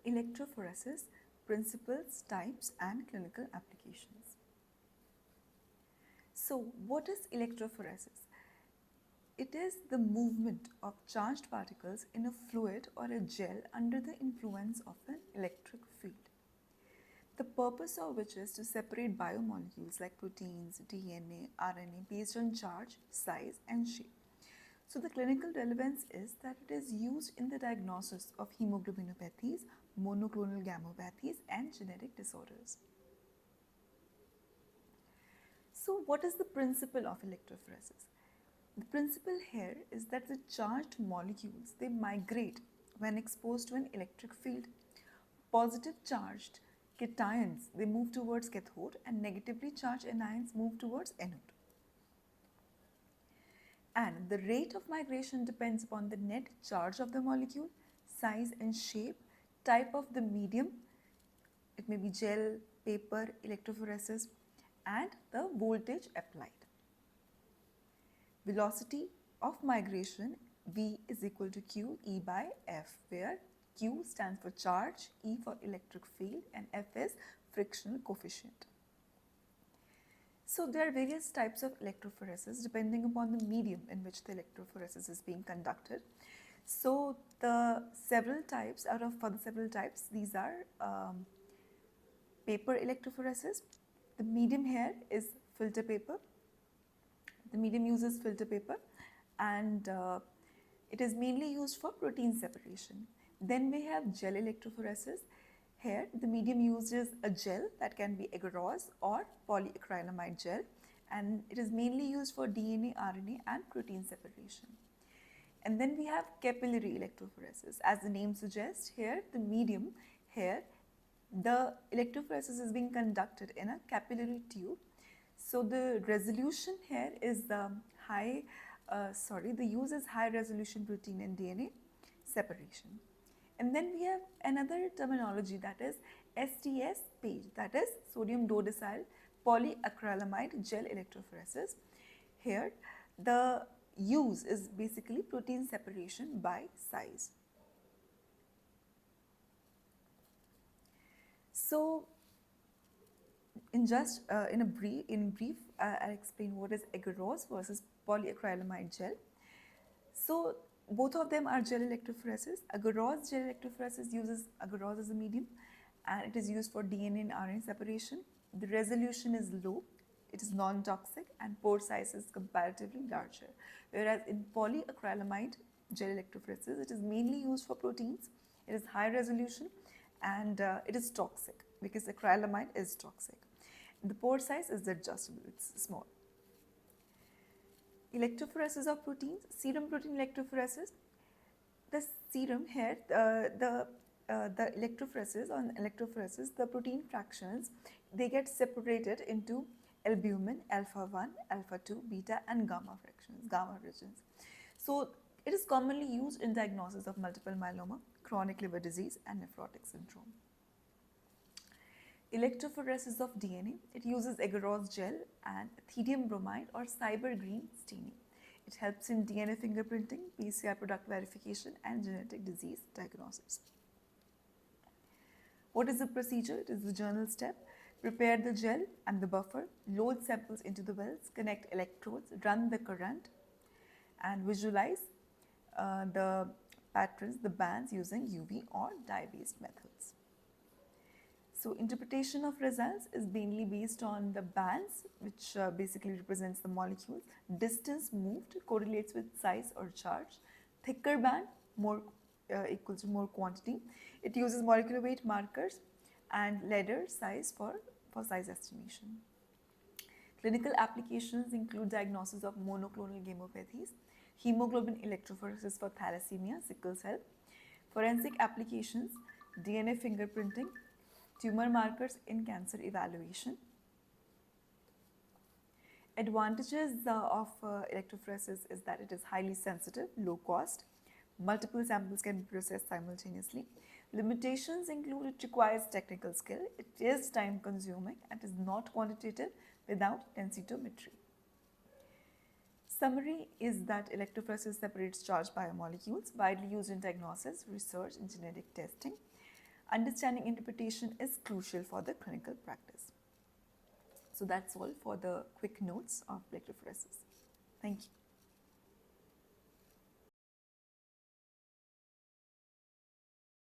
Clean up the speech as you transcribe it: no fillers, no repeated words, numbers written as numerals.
Electrophoresis, principles, types, and clinical applications. So, what is electrophoresis? It is the movement of charged particles in a fluid or a gel under the influence of an electric field. The purpose of which is to separate biomolecules like proteins, DNA, RNA based on charge, size, and shape. So the clinical relevance is that it is used in the diagnosis of hemoglobinopathies, monoclonal gammopathies, and genetic disorders. So what is the principle of electrophoresis? The principle here is that the charged molecules, they migrate when exposed to an electric field. Positive charged cations, they move towards cathode, and negatively charged anions move towards anode. And the rate of migration depends upon the net charge of the molecule, size and shape, type of the medium, it may be gel, paper, electrophoresis, and the voltage applied. Velocity of migration V is equal to Q E by F, where Q stands for charge, E for electric field, and F is frictional coefficient. So there are various types of electrophoresis depending upon the medium in which the electrophoresis is being conducted. So for the several types, these are paper electrophoresis. The medium here is filter paper. The medium uses filter paper, and it is mainly used for protein separation. Then we have gel electrophoresis. Here, the medium uses a gel that can be agarose or polyacrylamide gel, and it is mainly used for DNA, RNA, and protein separation. And then we have capillary electrophoresis. As the name suggests, here the medium, the electrophoresis is being conducted in a capillary tube. So the resolution here is the use is high resolution protein and DNA separation. And then we have another terminology, that is SDS-PAGE, that is sodium dodecyl polyacrylamide gel electrophoresis. Here the use is basically protein separation by size. So in brief, I'll explain what is agarose versus polyacrylamide gel. So both of them are gel electrophoresis. Agarose gel electrophoresis uses agarose as a medium, and it is used for DNA and RNA separation. The resolution is low, it is non-toxic, and pore size is comparatively larger. Whereas in polyacrylamide gel electrophoresis, it is mainly used for proteins. It is high resolution, and it is toxic because acrylamide is toxic. The pore size is adjustable, it's small. Electrophoresis of proteins, serum protein electrophoresis. The serum here, the electrophoresis, the protein fractions, they get separated into albumin, alpha 1, alpha 2, beta, and gamma fractions, gamma regions. So it is commonly used in diagnosis of multiple myeloma, chronic liver disease, and nephrotic syndrome. Electrophoresis of DNA, it uses agarose gel and ethidium bromide or cyber green staining. It helps in DNA fingerprinting, PCR product verification, and genetic disease diagnosis. What is the procedure? It is the journal step. Prepare the gel and the buffer, load samples into the wells, connect electrodes, run the current, and visualize the patterns, the bands using UV or dye-based methods. So interpretation of results is mainly based on the bands, which basically represents the molecules. Distance moved correlates with size or charge. Thicker band equals to more quantity. It uses molecular weight markers and ladder size for size estimation. Clinical applications include diagnosis of monoclonal gammopathies, hemoglobin electrophoresis for thalassemia, sickle cell, forensic applications, DNA fingerprinting, tumor markers in cancer evaluation. Advantages of electrophoresis is that it is highly sensitive, low cost, multiple samples can be processed simultaneously. Limitations include it requires technical skill, it is time consuming, and is not quantitative without densitometry. Summary is that electrophoresis separates charged biomolecules, widely used in diagnosis, research, and genetic testing. Understanding interpretation is crucial for the clinical practice. So that's all for the quick notes of electrophoresis. Thank you.